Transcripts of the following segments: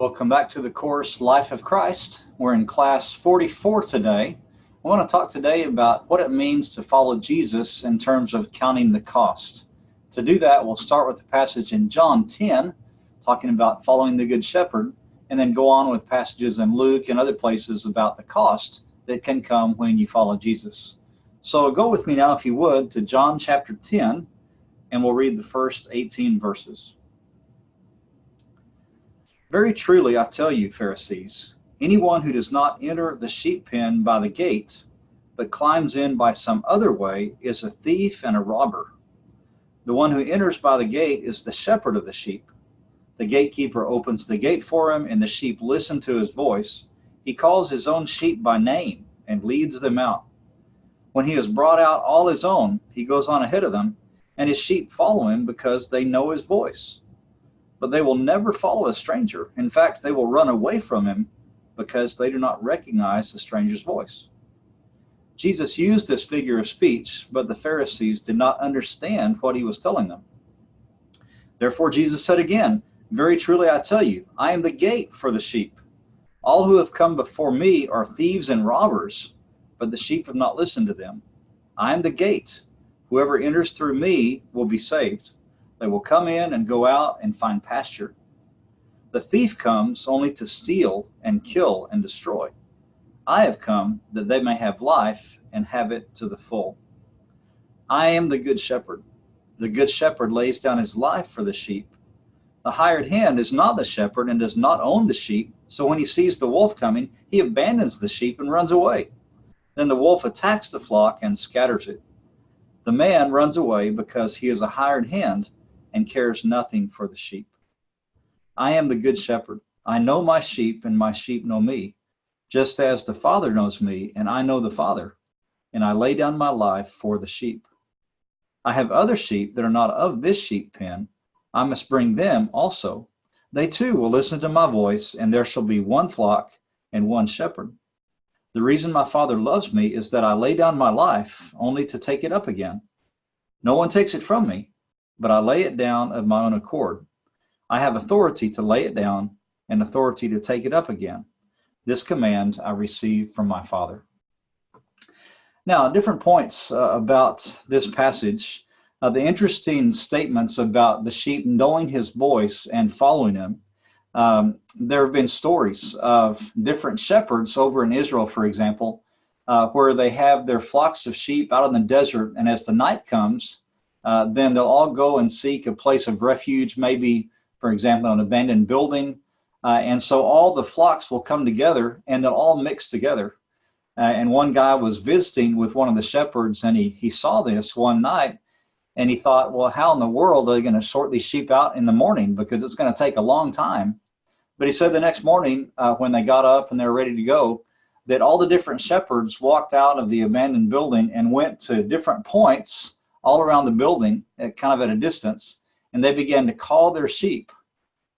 Welcome back to the course Life of Christ. We're in class 44 today. I want to talk today about what it means to follow Jesus in terms of counting the cost. To do that, we'll start with the passage in John 10, talking about following the Good Shepherd, and then go on with passages in Luke and other places about the cost that can come when you follow Jesus. So go with me now, if you would, to John chapter 10, and we'll read the first 18 verses. Very truly, I tell you, Pharisees, anyone who does not enter the sheep pen by the gate, but climbs in by some other way, is a thief and a robber. The one who enters by the gate is the shepherd of the sheep. The gatekeeper opens the gate for him, and the sheep listen to his voice. He calls his own sheep by name and leads them out. When he has brought out all his own, he goes on ahead of them, and his sheep follow him because they know his voice. But they will never follow a stranger. In fact, they will run away from him because they do not recognize the stranger's voice. Jesus used this figure of speech, but the Pharisees did not understand what he was telling them. Therefore, Jesus said again, very truly I tell you, I am the gate for the sheep. All who have come before me are thieves and robbers, but the sheep have not listened to them. I am the gate. Whoever enters through me will be saved. They will come in and go out and find pasture. The thief comes only to steal and kill and destroy. I have come that they may have life and have it to the full. I am the good shepherd. The good shepherd lays down his life for the sheep. The hired hand is not the shepherd and does not own the sheep, so when he sees the wolf coming, he abandons the sheep and runs away. Then the wolf attacks the flock and scatters it. The man runs away because he is a hired hand and cares nothing for the sheep. I am the good shepherd. I know my sheep, and my sheep know me, just as the Father knows me, and I know the Father, and I lay down my life for the sheep. I have other sheep that are not of this sheep pen. I must bring them also. They too will listen to my voice, and there shall be one flock and one shepherd. The reason my Father loves me is that I lay down my life only to take it up again. No one takes it from me, but I lay it down of my own accord. I have authority to lay it down and authority to take it up again. This command I received from my Father. Now, different points about this passage. The interesting statements about the sheep knowing his voice and following him. There have been stories of different shepherds over in Israel, for example, where they have their flocks of sheep out in the desert, and as the night comes, then they'll all go and seek a place of refuge, maybe, for example, an abandoned building. And so all the flocks will come together and they'll all mix together. And one guy was visiting with one of the shepherds, and he saw this one night, and he thought, well, how in the world are they going to sort these sheep out in the morning? Because it's going to take a long time. But he said the next morning, when they got up and they were ready to go, that all the different shepherds walked out of the abandoned building and went to different points all around the building, kind of at a distance, and they began to call their sheep.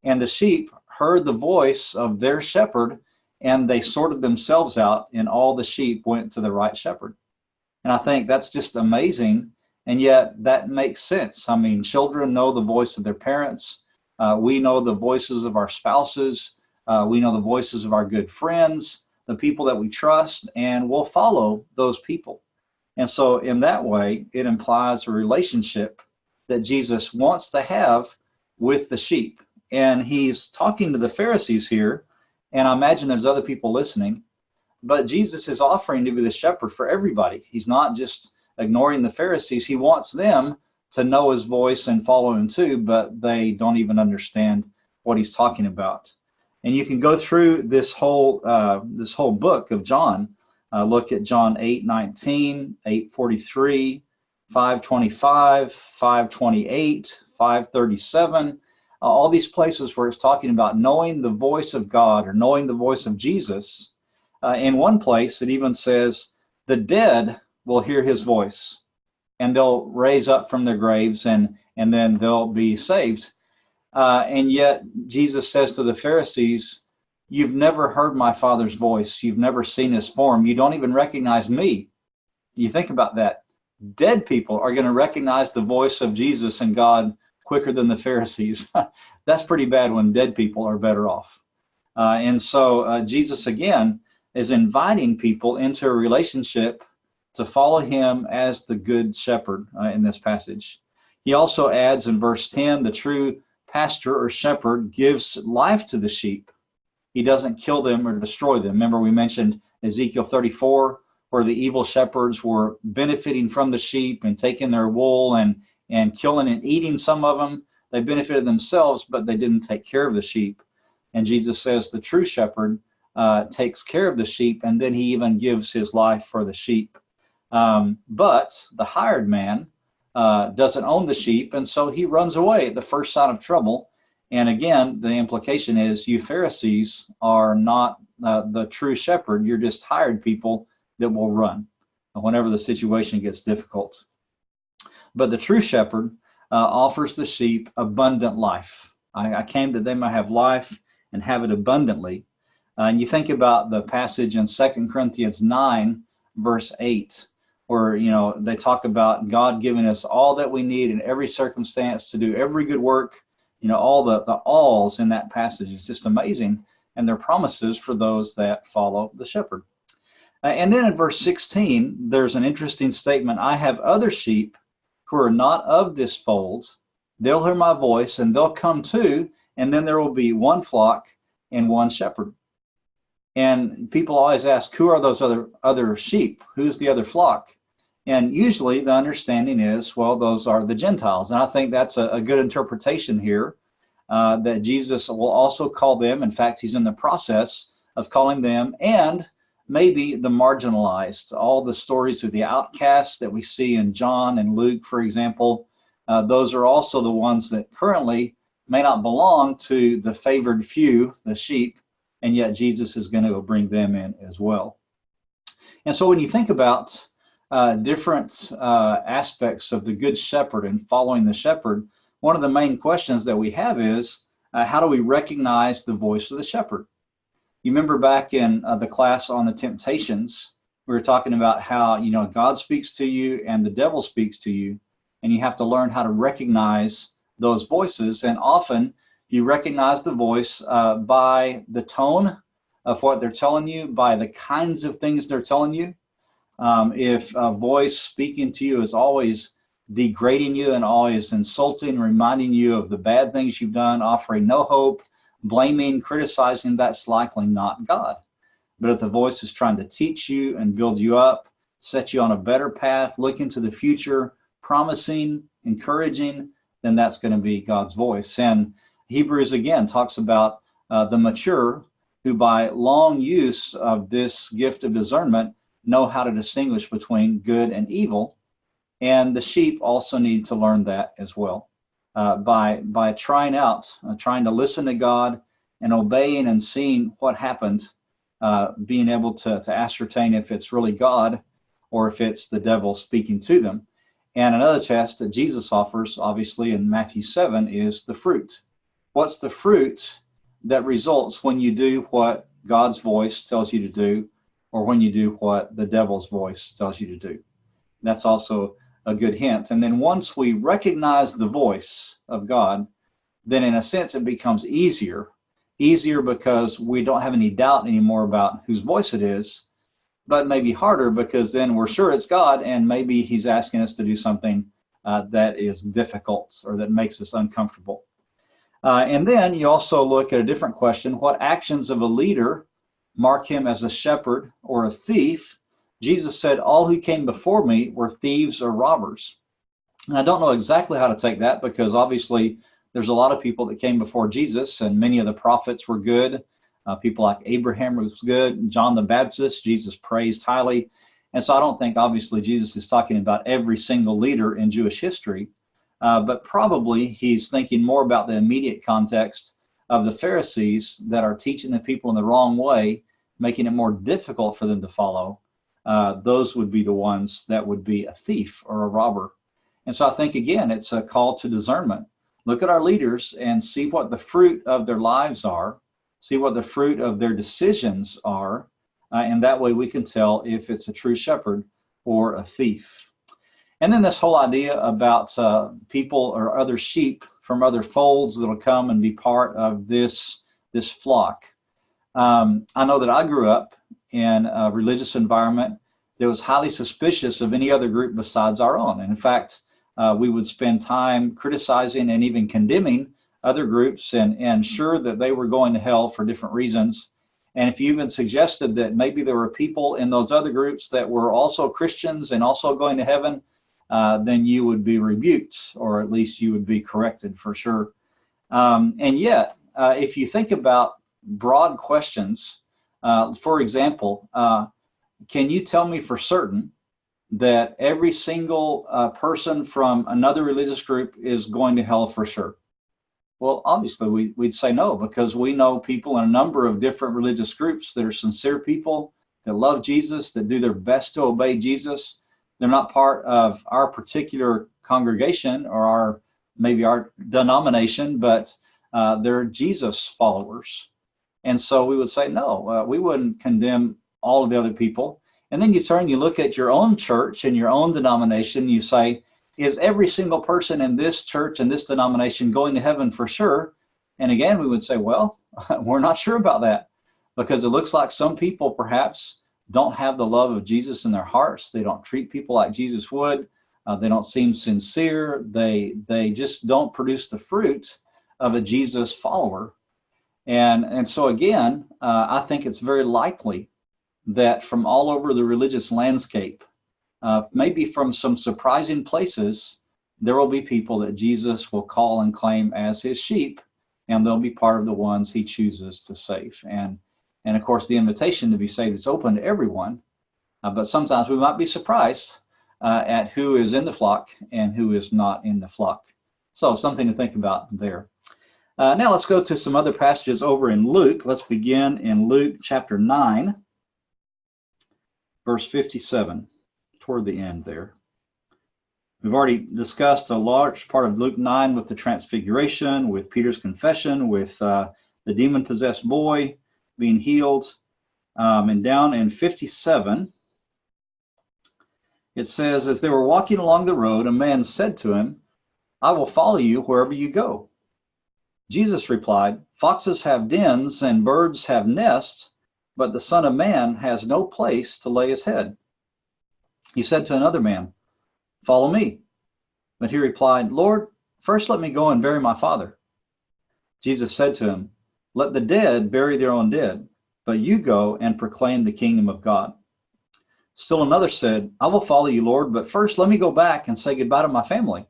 And the sheep heard the voice of their shepherd, and they sorted themselves out, and all the sheep went to the right shepherd. And I think that's just amazing, and yet that makes sense. I mean, children know the voice of their parents. We know the voices of our spouses. We know the voices of our good friends, the people that we trust, and we'll follow those people. And so in that way, it implies a relationship that Jesus wants to have with the sheep. And he's talking to the Pharisees here, and I imagine there's other people listening, but Jesus is offering to be the shepherd for everybody. He's not just ignoring the Pharisees. He wants them to know his voice and follow him too, but they don't even understand what he's talking about. And you can go through this whole book of John. Look at John 8:19, 8:43, 5:25, 5:28, 5:37, all these places where it's talking about knowing the voice of God or knowing the voice of Jesus. In one place, it even says, the dead will hear his voice, and they'll raise up from their graves, and then they'll be saved. And yet, Jesus says to the Pharisees, you've never heard my Father's voice. You've never seen his form. You don't even recognize me. You think about that. Dead people are going to recognize the voice of Jesus and God quicker than the Pharisees. That's pretty bad when dead people are better off. And so Jesus, again, is inviting people into a relationship to follow him as the good shepherd in this passage. He also adds in verse 10, the true pastor or shepherd gives life to the sheep. He doesn't kill them or destroy them. Remember, we mentioned Ezekiel 34, where the evil shepherds were benefiting from the sheep and taking their wool and killing and eating some of them. They benefited themselves, but they didn't take care of the sheep. And Jesus says the true shepherd takes care of the sheep, and then he even gives his life for the sheep. But the hired man doesn't own the sheep, and so he runs away at the first sign of trouble. And again, the implication is you Pharisees are not the true shepherd. You're just hired people that will run whenever the situation gets difficult. But the true shepherd offers the sheep abundant life. I came that they might have life and have it abundantly. And you think about the passage in 2 Corinthians 9, verse 8, where they talk about God giving us all that we need in every circumstance to do every good work. All the alls in that passage is just amazing, and they're promises for those that follow the shepherd. And then in verse 16, there's an interesting statement. I have other sheep who are not of this fold. They'll hear my voice, and they'll come too, and then there will be one flock and one shepherd. And people always ask, who are those other sheep? Who's the other flock? And usually the understanding is, well, those are the Gentiles. And I think that's a good interpretation here, that Jesus will also call them. In fact, he's in the process of calling them, and maybe the marginalized. All the stories of the outcasts that we see in John and Luke, for example, those are also the ones that currently may not belong to the favored few, the sheep, and yet Jesus is going to bring them in as well. And so when you think about different aspects of the good shepherd and following the shepherd, one of the main questions that we have is, how do we recognize the voice of the shepherd? You remember back in the class on the temptations, we were talking about how, God speaks to you and the devil speaks to you, and you have to learn how to recognize those voices. And often you recognize the voice by the tone of what they're telling you, by the kinds of things they're telling you. If a voice speaking to you is always degrading you and always insulting, reminding you of the bad things you've done, offering no hope, blaming, criticizing, that's likely not God. But if the voice is trying to teach you and build you up, set you on a better path, look into the future, promising, encouraging, then that's going to be God's voice. And Hebrews again talks about the mature who by long use of this gift of discernment know how to distinguish between good and evil. And the sheep also need to learn that as well. By trying to listen to God and obeying and seeing what happened, being able to ascertain if it's really God or if it's the devil speaking to them. And another test that Jesus offers, obviously in Matthew 7, is the fruit. What's the fruit that results when you do what God's voice tells you to do, or when you do what the devil's voice tells you to do? That's also a good hint. And then once we recognize the voice of God, then in a sense it becomes easier because we don't have any doubt anymore about whose voice it is, but maybe harder because then we're sure it's God, and maybe he's asking us to do something that is difficult or that makes us uncomfortable. And then you also look at a different question. What actions of a leader mark him as a shepherd or a thief? Jesus said, all who came before me were thieves or robbers. And I don't know exactly how to take that, because obviously there's a lot of people that came before Jesus, and many of the prophets were good. People like Abraham was good. John the Baptist, Jesus praised highly. And so I don't think obviously Jesus is talking about every single leader in Jewish history, but probably he's thinking more about the immediate context of the Pharisees that are teaching the people in the wrong way, making it more difficult for them to follow. Those would be the ones that would be a thief or a robber. And so I think, again, it's a call to discernment. Look at our leaders and see what the fruit of their lives are, see what the fruit of their decisions are, and that way we can tell if it's a true shepherd or a thief. And then this whole idea about people or other sheep from other folds that'll come and be part of this flock. I know that I grew up in a religious environment that was highly suspicious of any other group besides our own. And in fact, we would spend time criticizing and even condemning other groups and sure that they were going to hell for different reasons. And if you even suggested that maybe there were people in those other groups that were also Christians and also going to heaven, then you would be rebuked, or at least you would be corrected for sure. And yet, if you think about broad questions, for example, can you tell me for certain that every single person from another religious group is going to hell for sure? Well, obviously we'd say no, because we know people in a number of different religious groups that are sincere people, that love Jesus, that do their best to obey Jesus. They're not part of our particular congregation or maybe our denomination, but they're Jesus followers. And so we would say no, we wouldn't condemn all of the other people. And then you turn, you look at your own church and your own denomination, you say, is every single person in this church and this denomination going to heaven for sure? And again, we would say, well, we're not sure about that, because it looks like some people perhaps don't have the love of Jesus in their hearts. They don't treat people like Jesus would. They don't seem sincere. They just don't produce the fruit of a Jesus follower. And so again, I think it's very likely that from all over the religious landscape, maybe from some surprising places, there will be people that Jesus will call and claim as his sheep, and they'll be part of the ones he chooses to save. And of course, the invitation to be saved is open to everyone, but sometimes we might be surprised at who is in the flock and who is not in the flock. So something to think about there. Now let's go to some other passages over in Luke. Let's begin in Luke chapter 9, verse 57. Toward the end there. We've already discussed a large part of Luke 9 with the transfiguration, with Peter's confession, with the demon-possessed boy being healed. And down in 57, it says, as they were walking along the road, a man said to him, I will follow you wherever you go. Jesus replied, foxes have dens and birds have nests, but the Son of Man has no place to lay his head. He said to another man, follow me. But he replied, Lord, first let me go and bury my father. Jesus said to him, let the dead bury their own dead, but you go and proclaim the kingdom of God. Still another said, I will follow you, Lord, but first let me go back and say goodbye to my family.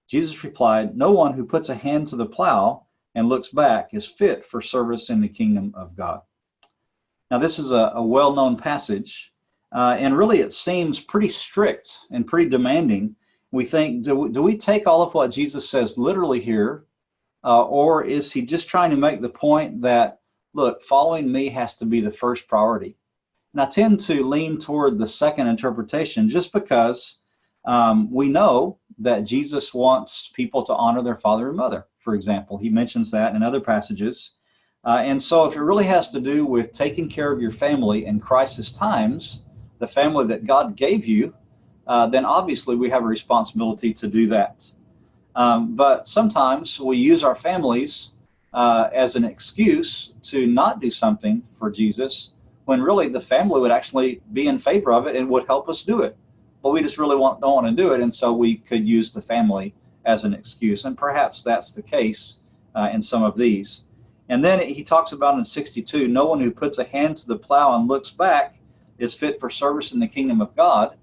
Jesus replied, no one who puts a hand to the plow and looks back is fit for service in the kingdom of God. Now this is a well-known passage. And really, it seems pretty strict and pretty demanding. We think, do we take all of what Jesus says literally here, or is he just trying to make the point that, look, following me has to be the first priority? And I tend to lean toward the second interpretation, just because we know that Jesus wants people to honor their father and mother, for example. He mentions that in other passages. And so if it really has to do with taking care of your family in crisis times, the family that God gave you, then obviously we have a responsibility to do that. But sometimes we use our families as an excuse to not do something for Jesus, when really the family would actually be in favor of it and would help us do it. But we just really don't want to do it, and so we could use the family as an excuse. And perhaps that's the case in some of these. And then he talks about in 62, no one who puts a hand to the plow and looks back is fit for service in the kingdom of God.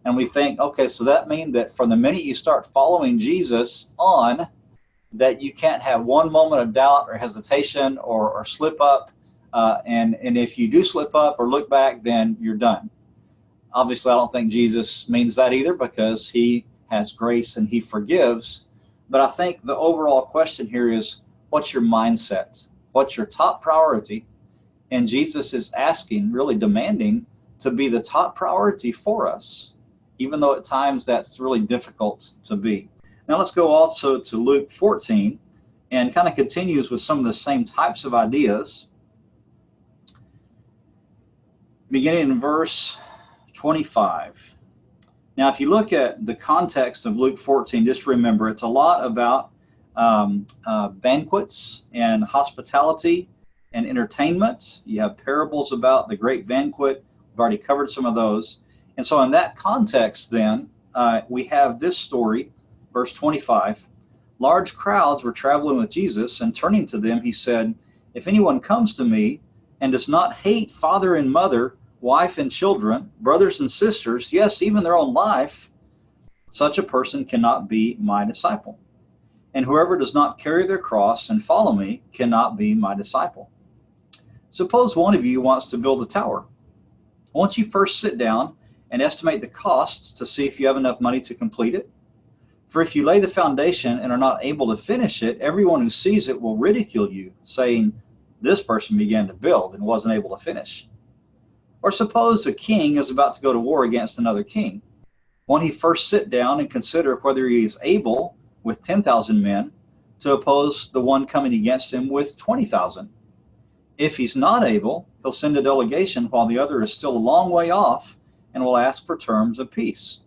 And we think, okay, so that means that from the minute you start following Jesus on, that you can't have one moment of doubt or hesitation or slip up. And if you do slip up or look back, then you're done. Obviously, I don't think Jesus means that either, because he has grace and he forgives. But I think the overall question here is, what's your mindset? What's your top priority? And Jesus is asking, really demanding, to be the top priority for us, even though at times that's really difficult to be. Now let's go also to Luke 14, and kind of continues with some of the same types of ideas. Beginning in verse 25. Now, if you look at the context of Luke 14, just remember it's a lot about banquets and hospitality and entertainment. You have parables about the great banquet. We've already covered some of those. And so in that context then, we have this story, verse 25. Large crowds were traveling with Jesus, and turning to them, he said, "If anyone comes to me and does not hate father and mother, wife and children, brothers and sisters, yes, even their own life, such a person cannot be my disciple. And whoever does not carry their cross and follow me cannot be my disciple." Suppose one of you wants to build a tower. Won't you first sit down and estimate the costs to see if you have enough money to complete it? For if you lay the foundation and are not able to finish it, everyone who sees it will ridicule you, saying, "This person began to build and wasn't able to finish." Or suppose a king is about to go to war against another king. Won't he first sit down and consider whether he is able, with 10,000 men, to oppose the one coming against him with 20,000? If he's not able, he'll send a delegation while the other is still a long way off and will ask for terms of peace.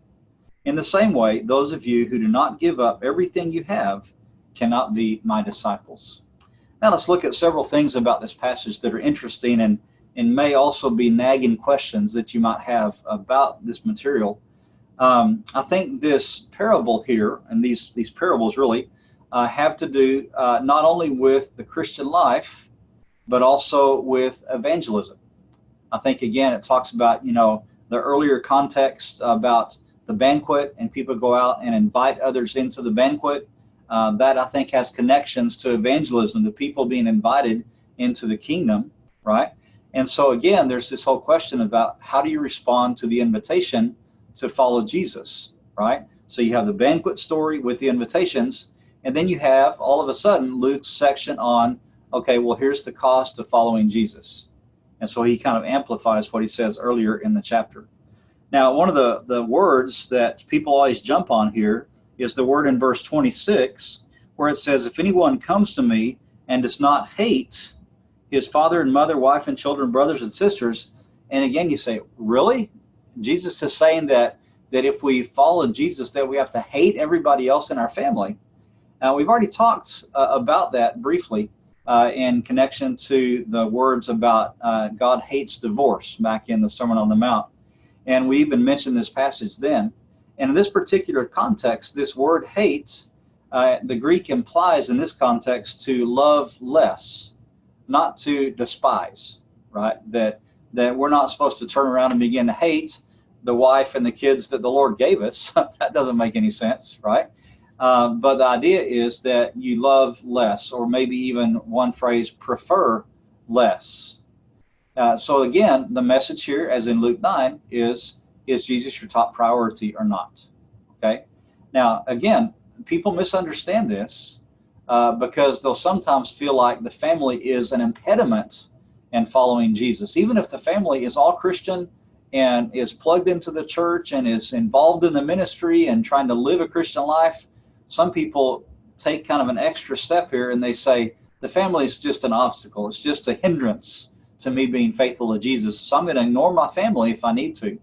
In the same way, those of you who do not give up everything you have cannot be my disciples. Now let's look at several things about this passage that are interesting and may also be nagging questions that you might have about this material. I think this parable here, and these parables really, have to do not only with the Christian life, but also with evangelism. I think, again, it talks about, the earlier context about the banquet, and people go out and invite others into the banquet. That, I think, has connections to evangelism, to people being invited into the kingdom, right? And so, again, there's this whole question about how do you respond to the invitation to follow Jesus, right? So you have the banquet story with the invitations, and then you have, all of a sudden, Luke's section on, okay, well, here's the cost of following Jesus. And so he kind of amplifies what he says earlier in the chapter. Now, one of the words that people always jump on here is the word in verse 26, where it says, "If anyone comes to me and does not hate his father and mother, wife and children, brothers and sisters." And again, you say, really? Jesus is saying that if we follow Jesus, that we have to hate everybody else in our family. Now, we've already talked about that briefly in connection to the words about God hates divorce back in the Sermon on the Mount. And we even mentioned this passage then. And in this particular context, this word hate, the Greek implies in this context to love less, not to despise, right? That we're not supposed to turn around and begin to hate the wife and the kids that the Lord gave us. That doesn't make any sense, right? But the idea is that you love less, or maybe even one phrase, prefer less. So again, the message here, as in Luke 9, is Jesus your top priority or not? Okay. Now, again, people misunderstand this because they'll sometimes feel like the family is an impediment in following Jesus. Even if the family is all Christian and is plugged into the church and is involved in the ministry and trying to live a Christian life, some people take kind of an extra step here and they say, the family is just an obstacle. It's just a hindrance to me being faithful to Jesus. So I'm going to ignore my family if I need to.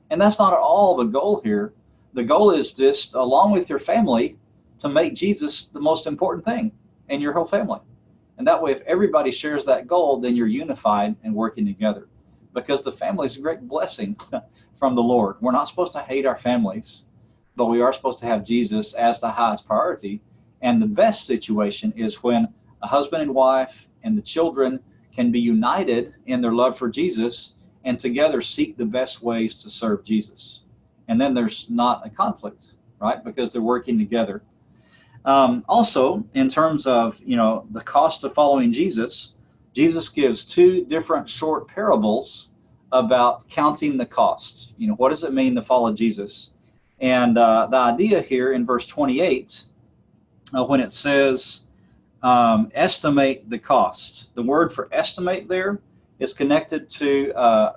And that's not at all the goal here. The goal is just, along with your family, to make Jesus the most important thing in your whole family. And that way, if everybody shares that goal, then you're unified and working together. Because the family is a great blessing from the Lord. We're not supposed to hate our families, but we are supposed to have Jesus as the highest priority. And the best situation is when a husband and wife and the children can be united in their love for Jesus and together seek the best ways to serve Jesus. And then there's not a conflict, right? Because they're working together. Also, in terms of, the cost of following Jesus, Jesus gives two different short parables about counting the cost. What does it mean to follow Jesus? And the idea here in verse 28, when it says, estimate the cost. The word for estimate there is connected to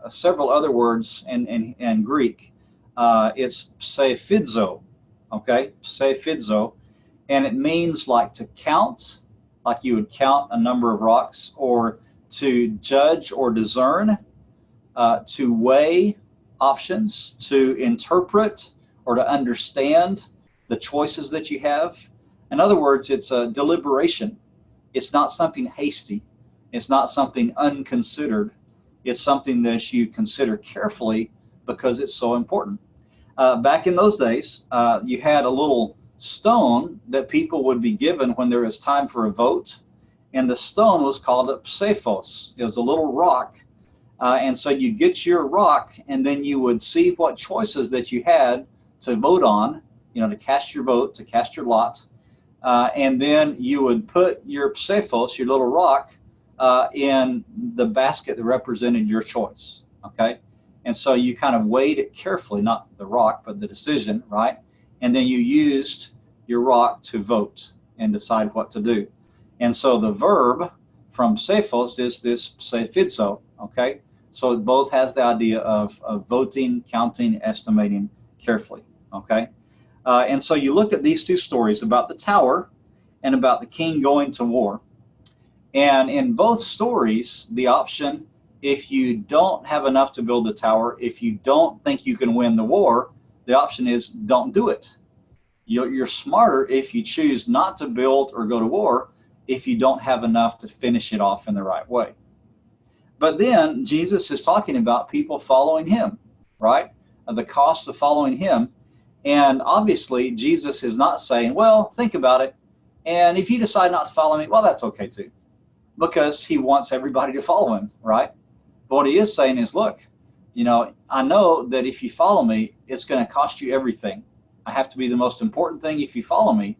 several other words in Greek. It's psephidzo, okay? Psephidzo. And it means like to count, like you would count a number of rocks, or to judge or discern, to weigh options, to interpret or to understand the choices that you have. In other words, it's a deliberation. It's not something hasty. It's not something unconsidered. It's something that you consider carefully because it's so important. Back in those days, you had a little stone that people would be given when there was time for a vote, and the stone was called a psephos. It was a little rock, and so you get your rock, and then you would see what choices that you had to vote on, to cast your vote, to cast your lot, and then you would put your psephos, your little rock, in the basket that represented your choice, okay? And so you kind of weighed it carefully, not the rock, but the decision, right? And then you used your rock to vote and decide what to do. And so the verb from psephos is this psephizo, okay? So it both has the idea of voting, counting, estimating carefully, okay? And so you look at these two stories about the tower and about the king going to war. And in both stories, the option, if you don't have enough to build the tower, if you don't think you can win the war, the option is don't do it. You're smarter if you choose not to build or go to war if you don't have enough to finish it off in the right way. But then Jesus is talking about people following him, right? The cost of following him. And obviously, Jesus is not saying, well, think about it. And if you decide not to follow me, well, that's okay too. Because he wants everybody to follow him, right? But what he is saying is, look, I know that if you follow me, it's going to cost you everything. I have to be the most important thing if you follow me.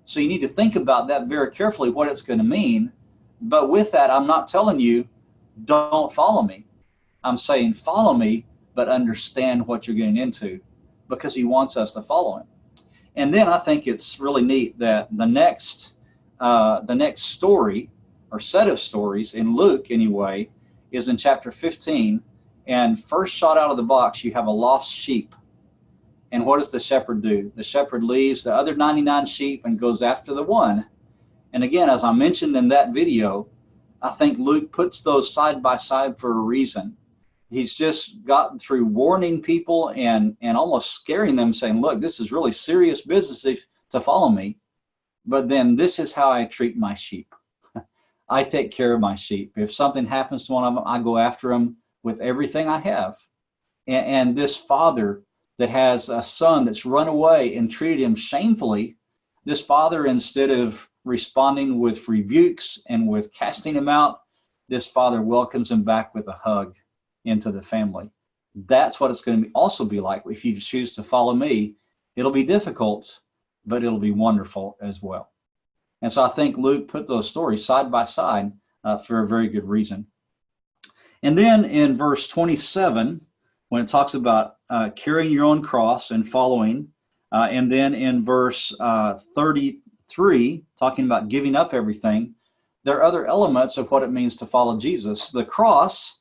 So you need to think about that very carefully, what it's going to mean. But with that, I'm not telling you, don't follow me. I'm saying follow me, but understand what you're getting into, because he wants us to follow him. And then I think it's really neat that the next story, or set of stories in Luke anyway, is in chapter 15. And first shot out of the box, you have a lost sheep. And what does the shepherd do? The shepherd leaves the other 99 sheep and goes after the one. And again, as I mentioned in that video, I think Luke puts those side by side for a reason. He's just gotten through warning people and almost scaring them, saying, look, this is really serious business to follow me. But then this is how I treat my sheep. I take care of my sheep. If something happens to one of them, I go after them with everything I have. And this father that has a son that's run away and treated him shamefully, this father, instead of responding with rebukes and with casting him out, this father welcomes him back with a hug into the family. That's what it's going to also be like. If you choose to follow me, it'll be difficult, but it'll be wonderful as well. And so I think Luke put those stories side by side for a very good reason. And then in verse 27, when it talks about carrying your own cross and following, and then in verse 33, talking about giving up everything, there are other elements of what it means to follow Jesus. The cross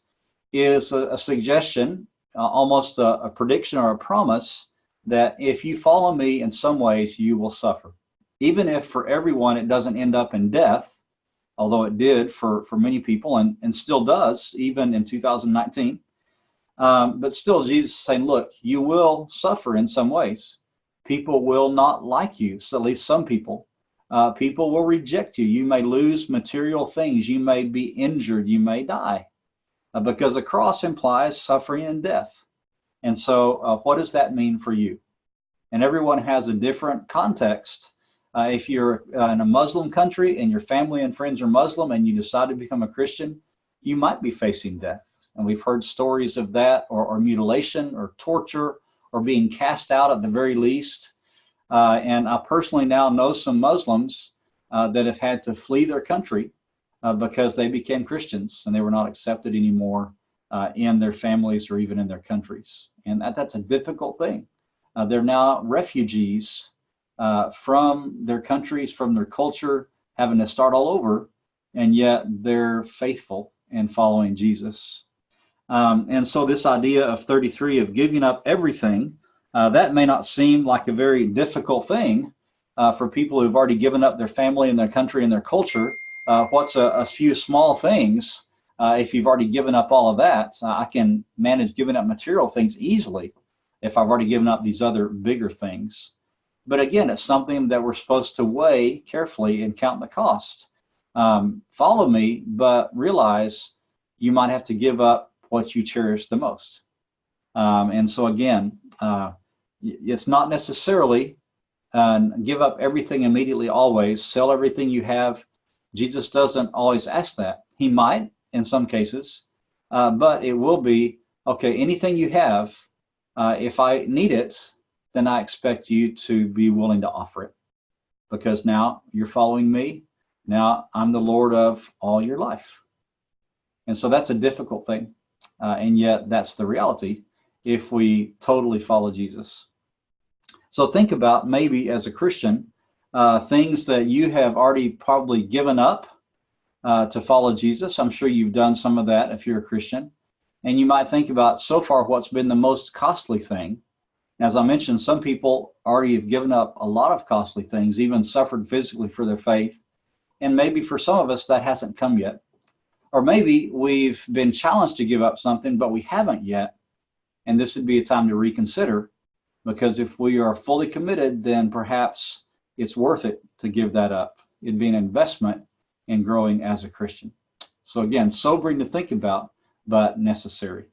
is a suggestion, almost a prediction or a promise, that if you follow me in some ways, you will suffer. Even if for everyone it doesn't end up in death, although it did for many people and still does, even in 2019. But still, Jesus is saying, look, you will suffer in some ways. People will not like you, so at least some people. People will reject you. You may lose material things. You may be injured. You may die. Because the cross implies suffering and death. And so what does that mean for you? And everyone has a different context. If you're in a Muslim country and your family and friends are Muslim and you decide to become a Christian, you might be facing death. And we've heard stories of that, or mutilation, or torture, or being cast out at the very least. And I personally now know some Muslims that have had to flee their country because they became Christians and they were not accepted anymore in their families or even in their countries. And that's a difficult thing. They're now refugees from their countries, from their culture, having to start all over, and yet they're faithful in following Jesus. And so this idea of 33 of giving up everything, that may not seem like a very difficult thing for people who've already given up their family and their country and their culture. What's a few small things? If you've already given up all of that, I can manage giving up material things easily if I've already given up these other bigger things. But again, it's something that we're supposed to weigh carefully and count the cost. follow me, but realize you might have to give up what you cherish the most. And so again, it's not necessarily give up everything immediately always, sell everything you have. Jesus doesn't always ask that. He might in some cases, but it will be, okay, anything you have, if I need it, then I expect you to be willing to offer it, because now you're following me. Now I'm the Lord of all your life. And so that's a difficult thing. And yet that's the reality if we totally follow Jesus. So think about, maybe as a Christian, things that you have already probably given up to follow Jesus. I'm sure you've done some of that if you're a Christian. And you might think about, so far, what's been the most costly thing. As I mentioned, some people already have given up a lot of costly things, even suffered physically for their faith. And maybe for some of us, that hasn't come yet. Or maybe we've been challenged to give up something, but we haven't yet. And this would be a time to reconsider, because if we are fully committed, then perhaps it's worth it to give that up. It'd be an investment in growing as a Christian. So again, sobering to think about, but necessary.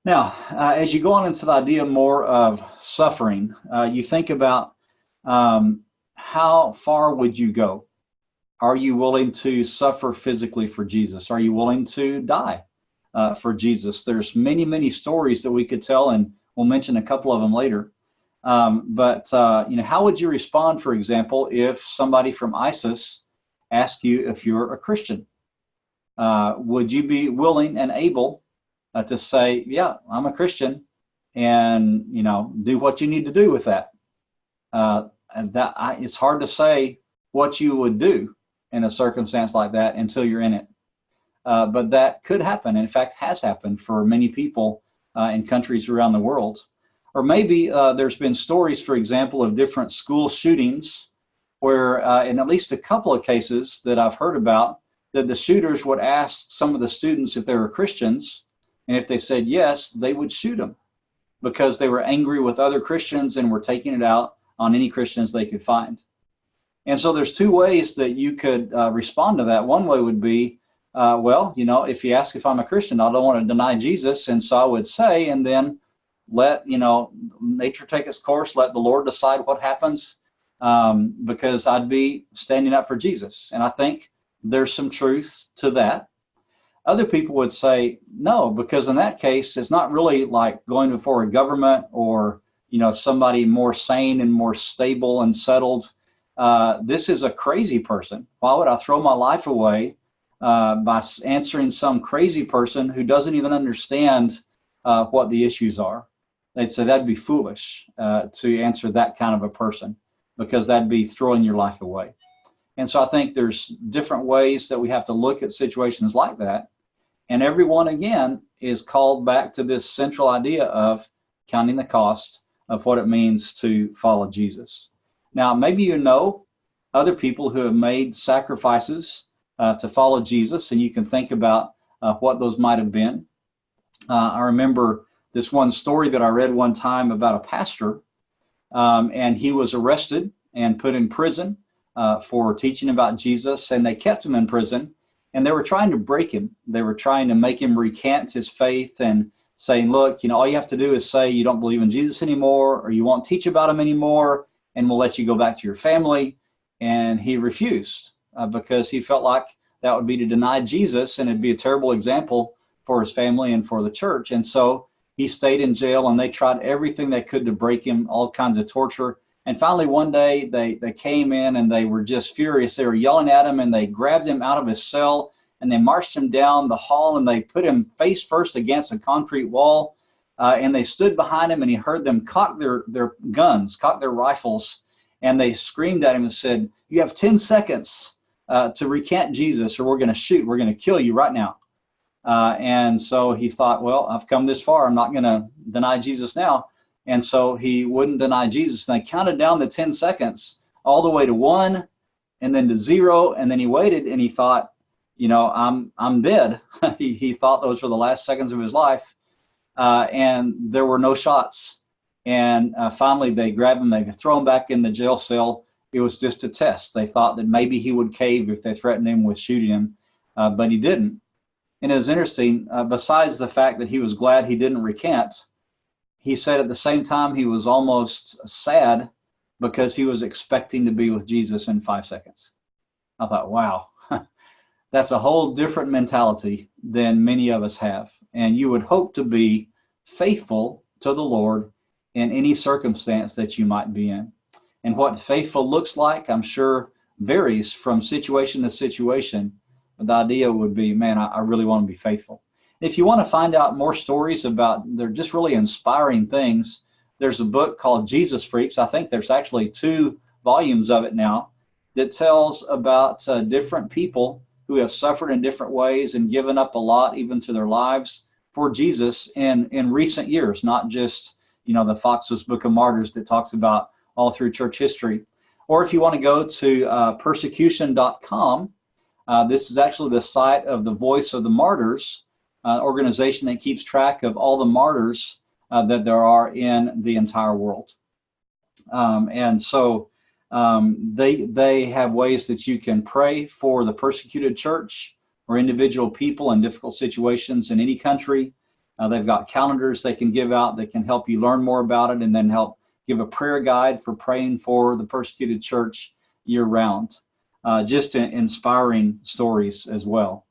Now, as you go on into the idea more of suffering, you think about how far would you go? Are you willing to suffer physically for Jesus? Are you willing to die for Jesus? There's many, many stories that we could tell, and we'll mention a couple of them later. But how would you respond, for example, if somebody from ISIS asked you if you're a Christian? Would you be willing and able to say, yeah, I'm a Christian, and do what you need to do with that? It's hard to say what you would do in a circumstance like that until you're in it. But that could happen. In fact, has happened for many people in countries around the world. Or maybe there's been stories, for example, of different school shootings where in at least a couple of cases that I've heard about, that the shooters would ask some of the students if they were Christians, and if they said yes, they would shoot them because they were angry with other Christians and were taking it out on any Christians they could find. And so there's two ways that you could respond to that. One way would be, if you ask if I'm a Christian, I don't want to deny Jesus, and so I would say, and then let nature take its course, let the Lord decide what happens, because I'd be standing up for Jesus. And I think there's some truth to that. Other people would say no, because in that case, it's not really like going before a government or somebody more sane and more stable and settled. This is a crazy person. Why would I throw my life away by answering some crazy person who doesn't even understand what the issues are? They'd say that'd be foolish to answer that kind of a person, because that'd be throwing your life away. And so I think there's different ways that we have to look at situations like that. And everyone, again, is called back to this central idea of counting the cost of what it means to follow Jesus. Now, maybe other people who have made sacrifices to follow Jesus, and you can think about what those might have been. I remember this one story that I read one time about a pastor, and he was arrested and put in prison for teaching about Jesus, and they kept him in prison, and they were trying to break him. They were trying to make him recant his faith and saying, look, all you have to do is say you don't believe in Jesus anymore, or you won't teach about him anymore, and we'll let you go back to your family. And he refused because he felt like that would be to deny Jesus, and it'd be a terrible example for his family and for the church. And so he stayed in jail, and they tried everything they could to break him, all kinds of torture. And finally, one day, they came in, and they were just furious. They were yelling at him, and they grabbed him out of his cell, and they marched him down the hall, and they put him face first against a concrete wall, and they stood behind him, and he heard them cock their guns, cock their rifles, and they screamed at him and said, you have 10 seconds to recant Jesus, or we're going to shoot. We're going to kill you right now. And so he thought, well, I've come this far. I'm not going to deny Jesus now. And so he wouldn't deny Jesus. And they counted down the 10 seconds all the way to 1 and then to 0. And then he waited, and he thought, I'm dead. He thought those were the last seconds of his life. And there were no shots. And finally they grabbed him, they throw him back in the jail cell, It was just a test. They thought that maybe he would cave if they threatened him with shooting him, but he didn't. And it was interesting, besides the fact that he was glad he didn't recant, he said at the same time he was almost sad because he was expecting to be with Jesus in 5 seconds. I thought, wow, that's a whole different mentality than many of us have. And you would hope to be faithful to the Lord in any circumstance that you might be in. And what faithful looks like, I'm sure, varies from situation to situation. But the idea would be, man, I really want to be faithful. If you want to find out more stories about, they're just really inspiring things, there's a book called Jesus Freaks. I think there's actually 2 volumes of it now that tells about different people who have suffered in different ways and given up a lot, even to their lives, for Jesus in recent years, not just, the Fox's Book of Martyrs that talks about all through church history. Or if you want to go to persecution.com, this is actually the site of the Voice of the Martyrs, organization that keeps track of all the martyrs that there are in the entire world. And so they have ways that you can pray for the persecuted church or individual people in difficult situations in any country. They've got calendars they can give out that can help you learn more about it, and then help give a prayer guide for praying for the persecuted church year round. Just inspiring stories as well.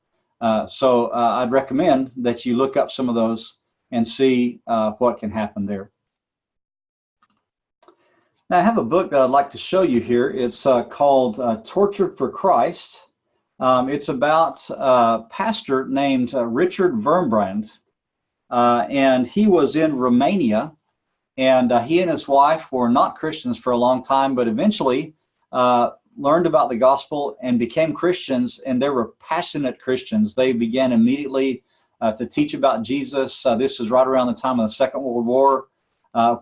So I'd recommend that you look up some of those and see what can happen there. Now, I have a book that I'd like to show you here. It's called Tortured for Christ. It's about a pastor named Richard Wurmbrand, and he was in Romania, and he and his wife were not Christians for a long time, but eventually learned about the gospel and became Christians, and they were passionate Christians. They began immediately to teach about Jesus. This is right around the time of the Second World War,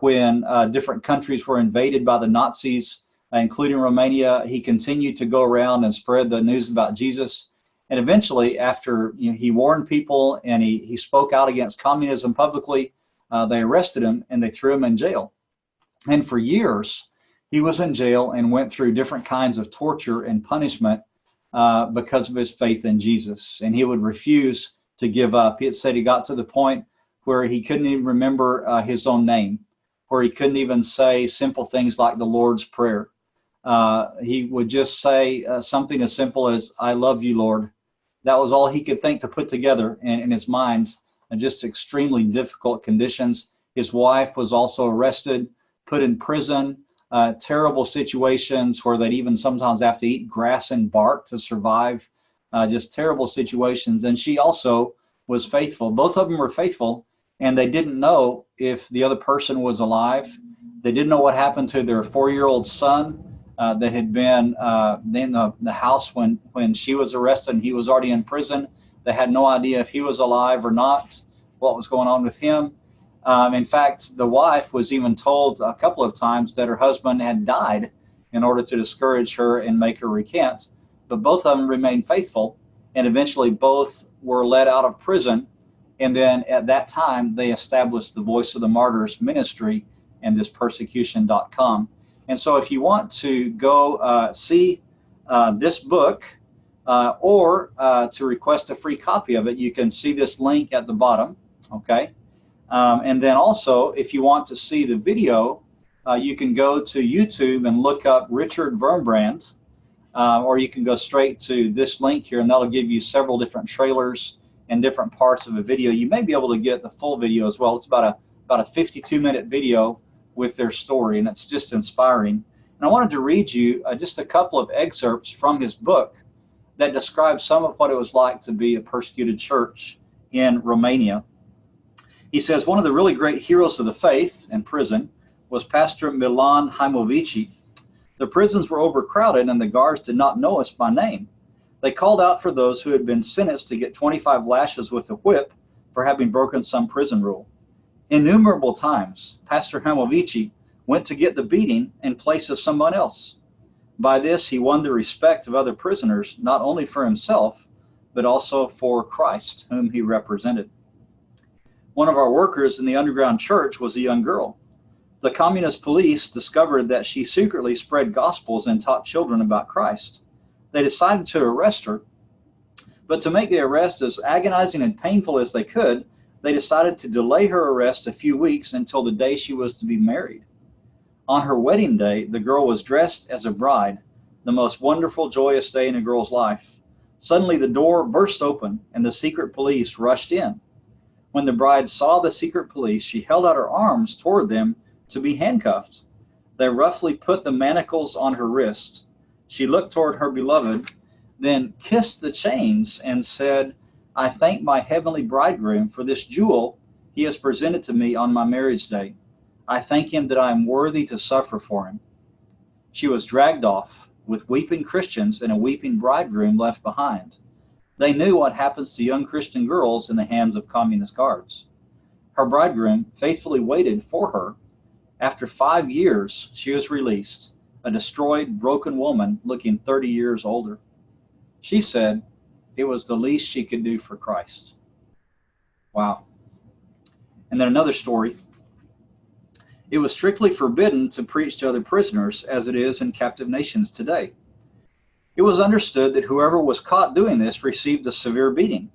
when different countries were invaded by the Nazis, including Romania. He continued to go around and spread the news about Jesus. And eventually, after he warned people and he spoke out against communism publicly, they arrested him and they threw him in jail. And for years, he was in jail and went through different kinds of torture and punishment because of his faith in Jesus. And he would refuse to give up. He had said he got to the point where he couldn't even remember his own name, where he couldn't even say simple things like the Lord's Prayer. He would just say something as simple as, "I love you, Lord." That was all he could think to put together in his mind, and just extremely difficult conditions. His wife was also arrested, put in prison, terrible situations where they'd even sometimes have to eat grass and bark to survive, just terrible situations. And she also was faithful. Both of them were faithful, and they didn't know if the other person was alive. They didn't know what happened to their 4-year-old son that had been in the house when she was arrested, and he was already in prison. They had no idea if he was alive or not, what was going on with him. In fact, the wife was even told a couple of times that her husband had died in order to discourage her and make her recant. But both of them remained faithful, and eventually both were let out of prison. And then at that time, they established the Voice of the Martyrs ministry and this persecution.com. And so if you want to go see this book or to request a free copy of it, you can see this link at the bottom, okay? And then also, if you want to see the video, you can go to YouTube and look up Richard Wurmbrand, or you can go straight to this link here, and that'll give you several different trailers and different parts of a video. You may be able to get the full video as well. It's about a 52-minute video with their story, and it's just inspiring. And I wanted to read you just a couple of excerpts from his book that describe some of what it was like to be a persecuted church in Romania. He says, one of the really great heroes of the faith in prison was Pastor Milan Haimovici. The prisons were overcrowded, and the guards did not know us by name. They called out for those who had been sentenced to get 25 lashes with a whip for having broken some prison rule. Innumerable times, Pastor Haimovici went to get the beating in place of someone else. By this, he won the respect of other prisoners, not only for himself, but also for Christ, whom he represented. One of our workers in the underground church was a young girl. The communist police discovered that she secretly spread gospels and taught children about Christ. They decided to arrest her, but to make the arrest as agonizing and painful as they could, they decided to delay her arrest a few weeks until the day she was to be married. On her wedding day, the girl was dressed as a bride, the most wonderful, joyous day in a girl's life. Suddenly, the door burst open, and the secret police rushed in. When the bride saw the secret police, she held out her arms toward them to be handcuffed. They roughly put the manacles on her wrist. She looked toward her beloved, then kissed the chains and said, "I thank my heavenly bridegroom for this jewel he has presented to me on my marriage day. I thank him that I am worthy to suffer for him." She was dragged off, with weeping Christians and a weeping bridegroom left behind. They knew what happens to young Christian girls in the hands of communist guards. Her bridegroom faithfully waited for her. After 5 years, she was released, a destroyed, broken woman looking 30 years older. She said it was the least she could do for Christ. Wow. And then another story. It was strictly forbidden to preach to other prisoners, as it is in captive nations today. It was understood that whoever was caught doing this received a severe beating.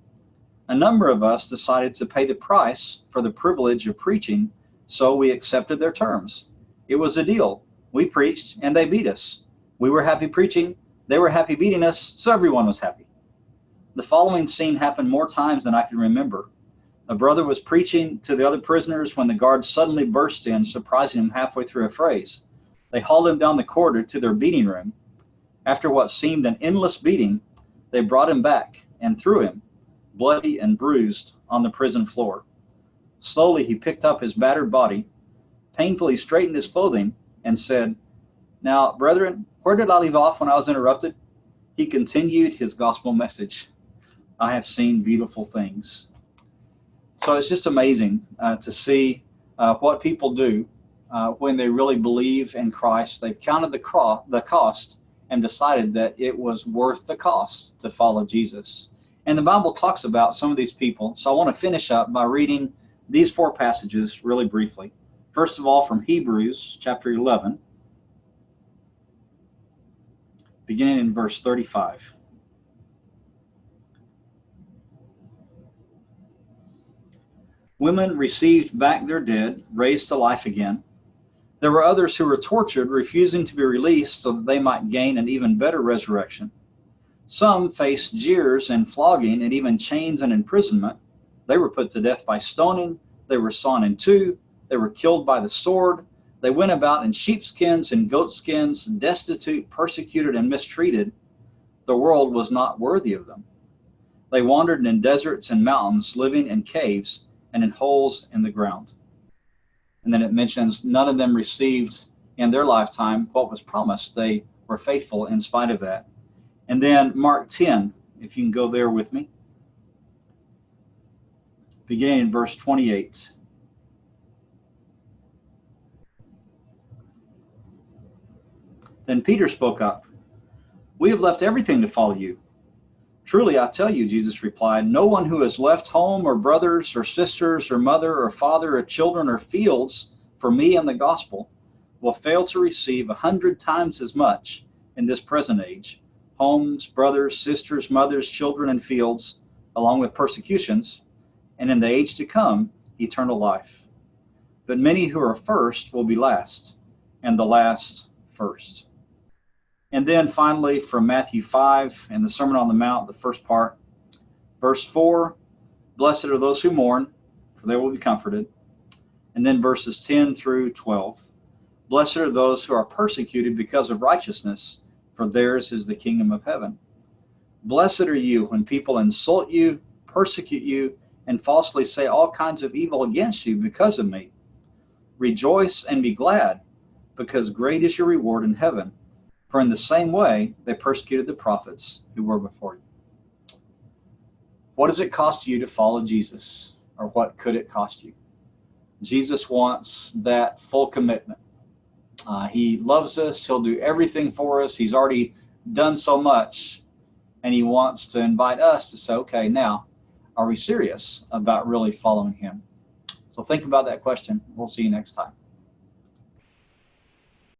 A number of us decided to pay the price for the privilege of preaching, so we accepted their terms. It was a deal. We preached, and they beat us. We were happy preaching, they were happy beating us, so everyone was happy. The following scene happened more times than I can remember. A brother was preaching to the other prisoners when the guards suddenly burst in, surprising him halfway through a phrase. They hauled him down the corridor to their beating room. After what seemed an endless beating, they brought him back and threw him, bloody and bruised, on the prison floor. Slowly he picked up his battered body, painfully straightened his clothing, and said, "Now, brethren, where did I leave off when I was interrupted?" He continued his gospel message. I have seen beautiful things. So it's just amazing to see what people do when they really believe in Christ. They've counted the cost and decided that it was worth the cost to follow Jesus. And the Bible talks about some of these people. So I want to finish up by reading these 4 passages really briefly. First of all, from Hebrews chapter 11, beginning in verse 35. Women received back their dead, raised to life again. There were others who were tortured, refusing to be released so that they might gain an even better resurrection. Some faced jeers and flogging and even chains and imprisonment. They were put to death by stoning. They were sawn in two. They were killed by the sword. They went about in sheepskins and goatskins, destitute, persecuted, and mistreated. The world was not worthy of them. They wandered in deserts and mountains, living in caves and in holes in the ground. And then it mentions none of them received in their lifetime what was promised. They were faithful in spite of that. And then Mark 10, if you can go there with me, beginning in verse 28. Then Peter spoke up. "We have left everything to follow you." "Truly, I tell you," Jesus replied, "no one who has left home or brothers or sisters or mother or father or children or fields for me and the gospel will fail to receive 100 times as much in this present age, homes, brothers, sisters, mothers, children, and fields, along with persecutions, and in the age to come, eternal life. But many who are first will be last, and the last first." And then finally from Matthew 5 and the Sermon on the Mount, the first part, verse 4, "Blessed are those who mourn, for they will be comforted." And then verses 10 through 12, "Blessed are those who are persecuted because of righteousness, for theirs is the kingdom of heaven. Blessed are you when people insult you, persecute you, and falsely say all kinds of evil against you because of me. Rejoice and be glad, because great is your reward in heaven. For in the same way they persecuted the prophets who were before you." What does it cost you to follow Jesus? Or what could it cost you? Jesus wants that full commitment. He loves us. He'll do everything for us. He's already done so much. And he wants to invite us to say, okay, now, are we serious about really following him? So think about that question. We'll see you next time.